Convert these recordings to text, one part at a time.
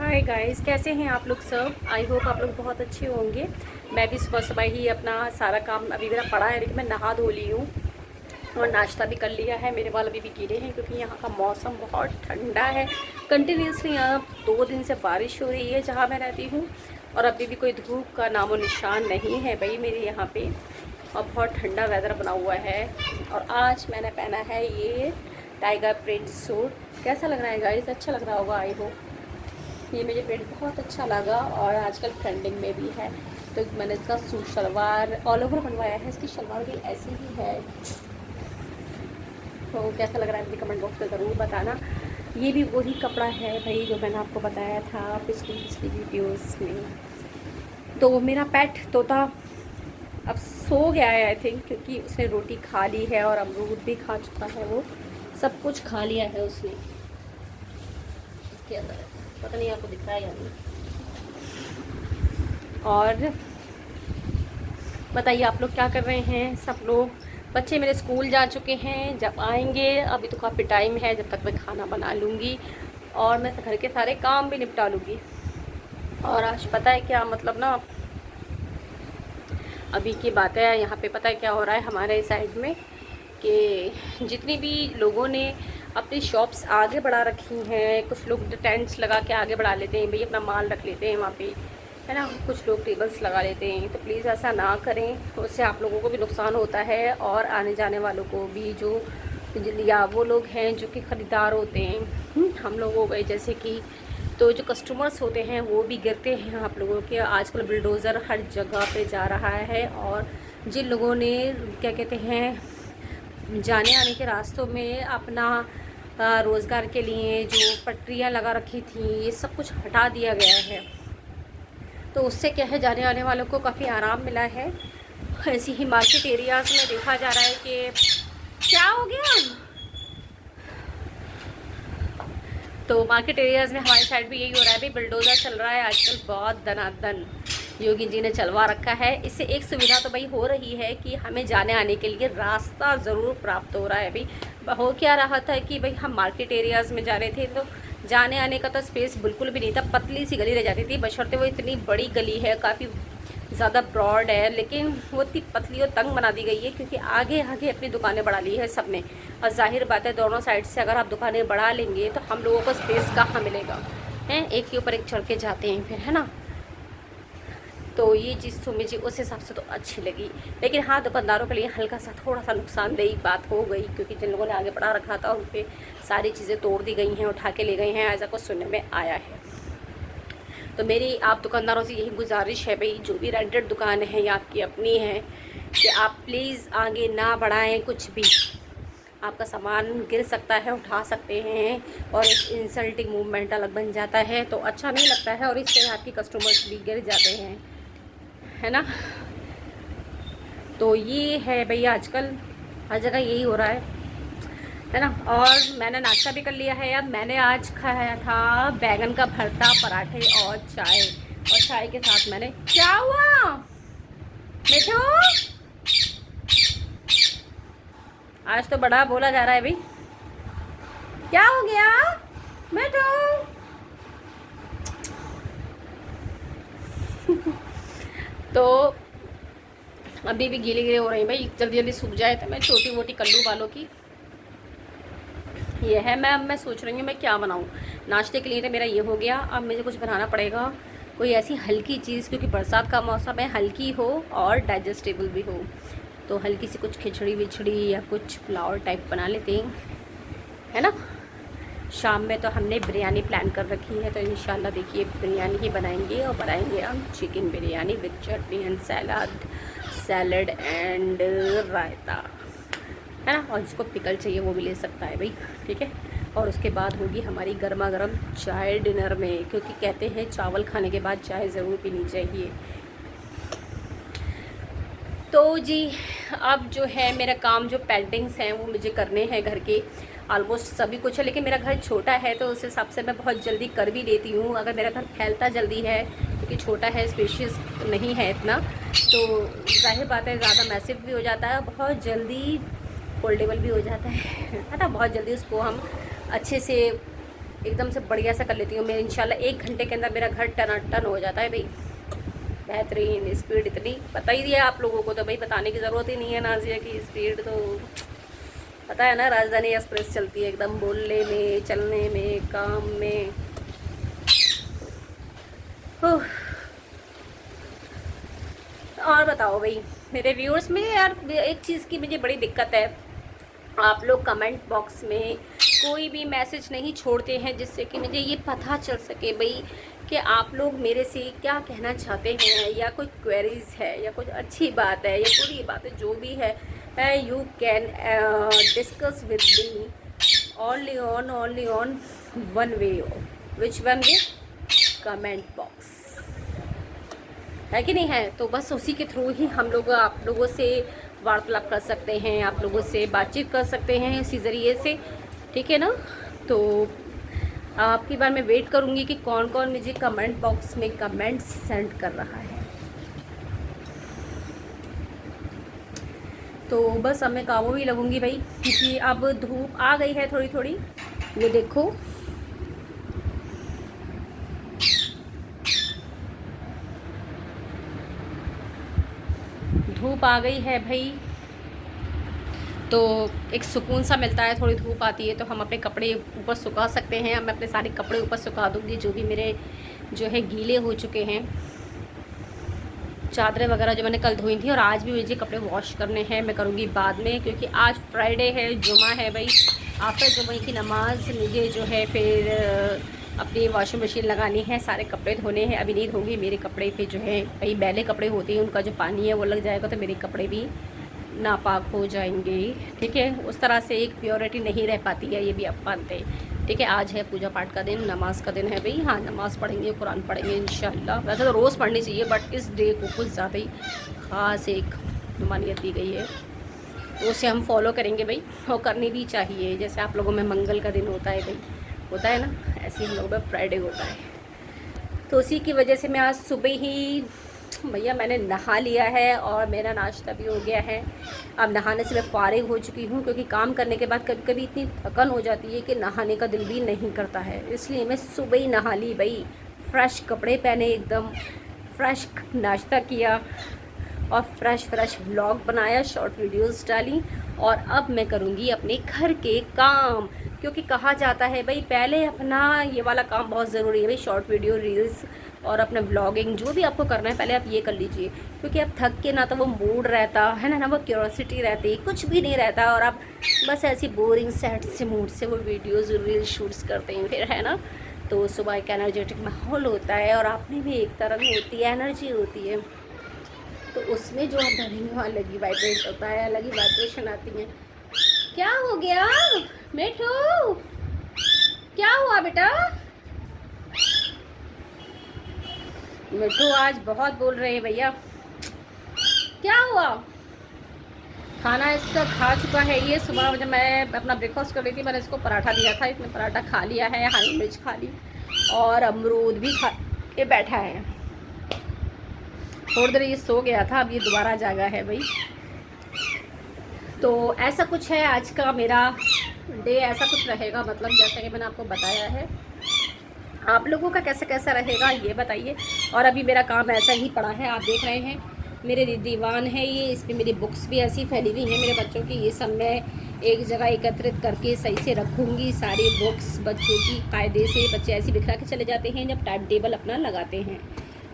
Hi guys, कैसे हैं आप लोग सब। आई होप आप लोग बहुत अच्छे होंगे। मैं भी सुबह सुबह ही अपना सारा काम अभी मेरा पड़ा है, लेकिन मैं नहा धो ली हूँ और नाश्ता भी कर लिया है। मेरे बाल अभी भी गीले हैं क्योंकि यहाँ का मौसम बहुत ठंडा है। कंटिन्यूसली यहाँ 2 दिन से बारिश हो रही है जहाँ मैं रहती हूँ, और अभी भी कोई धूप का नामो निशान नहीं है भाई मेरे यहाँ पे। और बहुत ठंडा वेदर बना हुआ है। और आज मैंने पहना है ये टाइगर प्रिंट सूट। कैसा लग रहा है गाइस? अच्छा लग रहा होगा आई होप। ये मुझे प्रिंट बहुत अच्छा लगा और आजकल ट्रेंडिंग में भी है, तो मैंने इसका सूट शलवार ऑल ओवर बनवाया है। इसकी शलवार भी ऐसी ही है। तो कैसा लग रहा है मुझे कमेंट बॉक्स में ज़रूर बताना। ये भी वही कपड़ा है भाई जो मैंने आपको बताया था पिछली वीडियोस में। तो मेरा पेट तोता अब सो गया है आई थिंक, क्योंकि उसने रोटी खा ली है और अमरूद भी खा चुका है। वो सब कुछ खा लिया है उसने। क्या पता नहीं आपको दिख रहा है या नहीं। और बताइए आप लोग क्या कर रहे हैं सब लोग। बच्चे मेरे स्कूल जा चुके हैं, जब आएंगे अभी तो काफ़ी टाइम है, जब तक मैं खाना बना लूँगी और मैं घर के सारे काम भी निपटा लूँगी। और आज पता है क्या मतलब ना, अभी की बात है यहाँ पे पता है क्या हो रहा है हमारे साइड में, कि जितनी भी लोगों ने अपनी शॉप्स आगे बढ़ा रखी हैं, कुछ लोग टेंट्स लगा के आगे बढ़ा लेते हैं भाई, अपना माल रख लेते हैं वहाँ पे, है ना। कुछ लोग टेबल्स लगा लेते हैं, तो प्लीज़ ऐसा ना करें। उससे आप लोगों को भी नुकसान होता है और आने जाने वालों को भी, जो या वो लोग हैं जो कि ख़रीदार होते हैं, हम लोग हो गए जैसे कि, तो जो कस्टमर्स होते हैं वो भी गिरते हैं आप लोगों के। आजकल बुलडोज़र हर जगह पे जा रहा है, और जिन लोगों ने क्या कहते हैं जाने आने के रास्तों में अपना रोज़गार के लिए जो पटरियाँ लगा रखी थी, ये सब कुछ हटा दिया गया है। तो उससे क्या है, जाने आने वालों को काफ़ी आराम मिला है। ऐसी ही मार्केट एरियाज़ में देखा जा रहा है कि क्या हो गया। तो मार्केट एरियाज़ में हमारी साइड भी यही हो रहा है भाई, बुलडोज़र चल रहा है आजकल बहुत दनादन, योगी जी ने चलवा रखा है। इससे एक सुविधा तो भाई हो रही है कि हमें जाने आने के लिए रास्ता ज़रूर प्राप्त हो रहा है भाई। हो क्या रहा था कि भाई हम मार्केट एरियाज़ में जा रहे थे तो जाने आने का तो स्पेस बिल्कुल भी नहीं था, पतली सी गली रह जाती थी, बशर्ते वो इतनी बड़ी गली है, काफ़ी ज़्यादा ब्रॉड है, लेकिन वो इतनी पतली और तंग बना दी गई है क्योंकि आगे आगे अपनी दुकानें बढ़ा ली है सब ने। और जाहिर बात है दोनों साइड से अगर आप दुकानें बढ़ा लेंगे तो हम लोगों को स्पेस कहाँ मिलेगा, हैं एक के ऊपर एक चढ़ के जाते हैं फिर, है ना। तो ये चीज़ तो मुझे उस हिसाब से तो अच्छी लगी, लेकिन हाँ दुकानदारों के लिए हल्का सा थोड़ा सा नुकसानदेही बात हो गई, क्योंकि जिन लोगों ने आगे बढ़ा रखा था उन पर सारी चीज़ें तोड़ दी गई हैं, उठा के ले गए हैं, ऐसा कुछ सुनने में आया है। तो मेरी आप दुकानदारों से यही गुजारिश है भाई, जो भी रेंटेड दुकान है या आपकी अपनी है, कि आप प्लीज़ आगे ना बढ़ाएं कुछ भी। आपका सामान गिर सकता है, उठा सकते हैं, और एक इंसल्टिंग मूवमेंट अलग बन जाता है, तो अच्छा नहीं लगता है, और इससे आपकी कस्टमर्स भी गिर जाते हैं, है ना। तो ये है भाई आजकल हर जगह यही हो रहा है ना। और मैंने नाश्ता भी कर लिया है। अब मैंने आज खाया था बैगन का भरता, पराठे और चाय, और चाय के साथ मैंने, क्या हुआ मिठू? आज तो बड़ा बोला जा रहा है भाई, क्या हो गया मिठू? तो अभी भी गीले गीले हो रहे हैं भाई, जल्दी जल्दी सूख जाए तो मैं छोटी मोटी कर लूँ बालों की। ये है, मैं सोच रही हूँ मैं क्या बनाऊँ नाश्ते के लिए। तो मेरा ये हो गया, अब मुझे कुछ बनाना पड़ेगा, कोई ऐसी हल्की चीज़, क्योंकि बरसात का मौसम है, हल्की हो और डाइजेस्टेबल भी हो। तो हल्की सी कुछ खिचड़ी विचड़ी या कुछ पुलाव टाइप बना लेते हैं, है ना। शाम में तो हमने बिरयानी प्लान कर रखी है, तो इंशाल्लाह देखिए बिरयानी ही बनाएंगे, और बनाएंगे हम chicken biryani with chutney and salad and raita, है ना। और जिसको पिकल चाहिए वो भी ले सकता है भाई, ठीक है। और उसके बाद होगी हमारी गर्मा गर्म चाय डिनर में, क्योंकि कहते हैं चावल खाने के बाद चाय ज़रूर पीनी चाहिए। तो जी अब जो है मेरा काम, जो पेंटिंग्स हैं वो मुझे करने हैं घर के, ऑलमोस्ट सभी कुछ है, लेकिन मेरा घर छोटा है तो उस हिसाब से मैं बहुत जल्दी कर भी देती हूँ। अगर मेरा घर फैलता जल्दी है, क्योंकि छोटा है, स्पेशियस नहीं है इतना, तो जाहिर बात है ज़्यादा मैसिव भी हो जाता है, बहुत जल्दी फोल्डेबल भी हो जाता है ना। बहुत जल्दी उसको हम अच्छे से एकदम से बढ़िया सा कर लेती हूँ मैं। इंशाल्लाह 1 घंटे के अंदर मेरा घर टनाटन हो जाता है भाई। बेहतरीन स्पीड इतनी पता ही दिया आप लोगों को, तो भाई बताने की ज़रूरत ही नहीं है। नाजिया की स्पीड तो पता है ना, राजधानी एक्सप्रेस चलती है एकदम, बोलने में, चलने में, काम में। और बताओ भाई मेरे व्यूअर्स में यार, एक चीज़ की मुझे बड़ी दिक्कत है, आप लोग कमेंट बॉक्स में कोई भी मैसेज नहीं छोड़ते हैं जिससे कि मुझे ये पता चल सके भाई कि आप लोग मेरे से क्या कहना चाहते हैं, या कोई क्वेरीज है, या कुछ अच्छी बात है, या बुरी बात है, जो भी है you can discuss with me only on one way. Which one way? Comment box, है कि नहीं है? तो बस उसी के थ्रू ही हम लोग आप लोगों से वार्तालाप कर सकते हैं, आप लोगों से बातचीत कर सकते हैं इसी ज़रिए से, ठीक है ना। तो आपकी बार मैं वेट करूँगी कि कौन कौन मुझे कमेंट बॉक्स में कमेंट्स सेंड कर रहा है। तो बस अब मैं कामों भी लगूंगी भाई, क्योंकि अब धूप आ गई है थोड़ी थोड़ी। ये देखो धूप आ गई है भाई, तो एक सुकून सा मिलता है। थोड़ी धूप आती है तो हम अपने कपड़े ऊपर सुखा सकते हैं। अब मैं अपने सारे कपड़े ऊपर सुखा दूँगी, जो भी मेरे जो है गीले हो चुके हैं, चादरें वगैरह जो मैंने कल धोई थी। और आज भी मुझे कपड़े वॉश करने हैं, मैं करूँगी बाद में, क्योंकि आज फ्राइडे है, जुमा है भाई। आफ्टर जुमे की नमाज मुझे जो है फिर अपनी वॉशिंग मशीन लगानी है, सारे कपड़े धोने हैं। अभी नहीं धोंगी, मेरे कपड़े फिर जो है भाई मैले कपड़े होते हैं, उनका जो पानी है वो लग जाएगा तो मेरे कपड़े भी नापाक हो जाएंगे, ठीक है। उस तरह से एक प्योरिटी नहीं रह पाती है, ये भी आप मानते हैं, ठीक है। आज है पूजा पाठ का दिन, नमाज का दिन है भाई। हाँ, नमाज़ पढ़ेंगे, कुरान पढ़ेंगे इंशाल्लाह। वैसे तो रोज़ पढ़नी चाहिए, बट इस डे को कुछ ज़्यादा ही ख़ास एक नुमानियत दी गई है, तो उसे हम फॉलो करेंगे भाई, और करनी भी चाहिए। जैसे आप लोगों में मंगल का दिन होता है भाई, होता है ना, ऐसे ही हम लोगों में फ्राइडे होता है। तो उसी की वजह से मैं आज सुबह ही भैया मैंने नहा लिया है और मेरा नाश्ता भी हो गया है। अब नहाने से मैं फारिग हो चुकी हूँ, क्योंकि काम करने के बाद कभी कभी इतनी थकन हो जाती है कि नहाने का दिल भी नहीं करता है। इसलिए मैं सुबह ही नहा ली भाई, फ्रेश कपड़े पहने, एकदम फ्रेश नाश्ता किया और फ्रेश व्लॉग बनाया, शॉर्ट वीडियोस डाली। और अब मैं करूँगी अपने घर के काम, क्योंकि कहा जाता है भाई पहले अपना ये वाला काम बहुत ज़रूरी है भाई, शॉर्ट वीडियो, रील्स और अपना ब्लॉगिंग, जो भी आपको करना है पहले आप ये कर लीजिए। क्योंकि आप थक के ना तो वो मूड रहता है ना वो क्यूरोसिटी रहती, कुछ भी नहीं रहता, और आप बस ऐसी बोरिंग सैड से मूड से वो वीडियोज़ रील शूट्स करते हैं फिर, है ना। तो सुबह एक एनर्जेटिक माहौल होता है और आप में भी एक तरह होती है, एनर्जी होती है, तो उसमें जो आप डरेंगे वो अलग ही वाइब्रेट होता है, अलग ही वाइब्रेशन आती है। क्या हो गया मिठू, क्या हुआ बेटा? मिठू आज बहुत बोल रहे हैं भैया, क्या हुआ? खाना इसका खा चुका है ये। सुबह जब मैं अपना ब्रेकफास्ट कर रही थी, मैंने इसको पराठा दिया था, इसने पराठा खा लिया है, हरी मिर्च खा ली और अमरूद भी खा के बैठा है। थोड़ी देर ये सो गया था, अब ये दोबारा जागा है भाई। तो ऐसा कुछ है आज का मेरा डे, ऐसा कुछ रहेगा, मतलब जैसा कि मैंने आपको बताया है। आप लोगों का कैसा कैसा रहेगा ये बताइए। और अभी मेरा काम ऐसा ही पड़ा है, आप देख रहे हैं मेरे दीवान है ये, इस पर मेरी बुक्स भी ऐसी फैली हुई हैं मेरे बच्चों की। ये सब मैं एक जगह एकत्रित करके सही से रखूँगी, सारी बुक्स बच्चों की कायदे से। बच्चे ऐसे बिखरा के चले जाते हैं जब टाइम टेबल अपना लगाते हैं।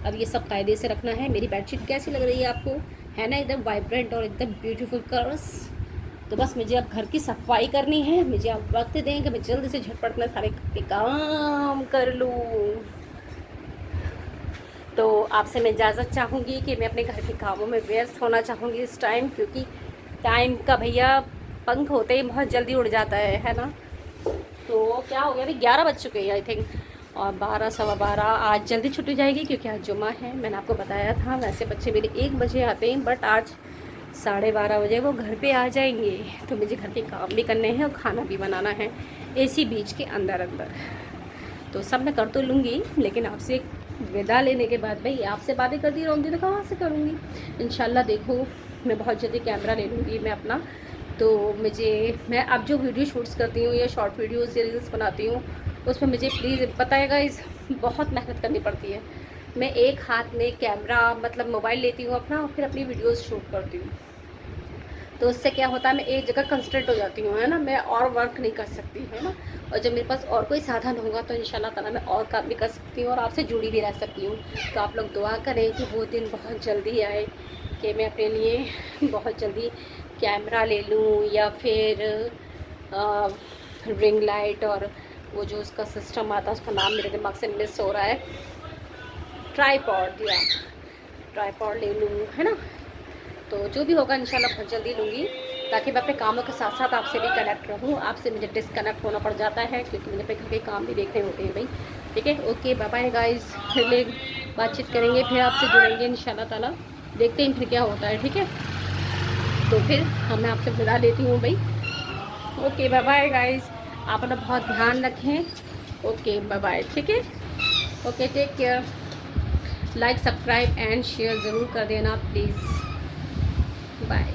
अब ये सब कायदे से रखना है। मेरी बेडशीट कैसी लग रही है आपको, है ना एकदम वाइब्रेंट और एकदम ब्यूटीफुल कलर्स। तो बस मुझे अब घर की सफाई करनी है, मुझे अब वक्त दें कि मैं जल्दी से झटपट में सारे काम कर लूँ। तो आपसे मैं इजाज़त चाहूँगी कि मैं अपने घर के कामों में व्यस्त होना चाहूँगी इस टाइम, क्योंकि टाइम का भैया पंख होते ही बहुत जल्दी उड़ जाता है ना। तो क्या हो गया, अभी 11 बज चुके हैं आई थिंक, और 12 सवा 12 आज जल्दी छुट्टी जाएगी क्योंकि आज जुमा है, मैंने आपको बताया था। वैसे बच्चे मेरे 1 बजे आते हैं, बट आज 12:30 बजे वो घर पे आ जाएंगे। तो मुझे घर के काम भी करने हैं और खाना भी बनाना है इसी बीच के अंदर। तो सब मैं कर तो लूँगी, लेकिन आपसे विदा लेने के बाद भाई आपसे बातें करती रहूँगी तो कहाँ से करूँगी। इंशाल्लाह देखो मैं बहुत जल्दी कैमरा ले लूँगी मैं अपना। तो मैं अब जो वीडियो शूट्स करती हूँ या शॉर्ट वीडियोज़ या रील्स बनाती हूँ, उसमें मुझे प्लीज़ पता है गाइस, बहुत मेहनत करनी पड़ती है। मैं एक हाथ में कैमरा मतलब मोबाइल लेती हूँ अपना और फिर अपनी वीडियोज़ शूट करती हूँ। तो उससे क्या होता है, मैं एक जगह कंसंट्रेट हो जाती हूँ, है ना, मैं और वर्क नहीं कर सकती, है ना। और जब मेरे पास और कोई साधन होगा तो इंशाल्लाह ताला मैं और काम भी कर सकती हूँ और आपसे जुड़ी भी रह सकती हूँ। तो आप लोग दुआ करें कि वो दिन बहुत जल्दी आए कि मैं अपने लिए बहुत जल्दी कैमरा ले लूँ, या फिर रिंग लाइट, और वो जो उसका सिस्टम आता है उसका नाम मेरे दिमाग से मिस हो रहा है, ट्राईपॉड, या ट्राईपॉड ले लूँ, है ना। तो जो भी होगा इंशाल्लाह बहुत जल्दी लूँगी, ताकि मैं अपने कामों के साथ साथ आपसे भी कनेक्ट रहूँ। आपसे मुझे डिसकनेक्ट होना पड़ जाता है क्योंकि मुझे अपने घर के काम भी देखने होते हैं भाई। ठीक है, ओके, बाय बाय गाइस। फिर बातचीत करेंगे, फिर आपसे जुड़ेंगे इंशाल्लाह ताला, देखते हैं फिर क्या होता है। ठीक है, तो फिर मैं आपसे विदा लेती हूँ भाई। ओके, बाय बाय गाइस, आप अपना बहुत ध्यान रखें। Okay, bye bye. ठीक है, okay, take care. Like, subscribe and share ज़रूर कर देना प्लीज़। बाय।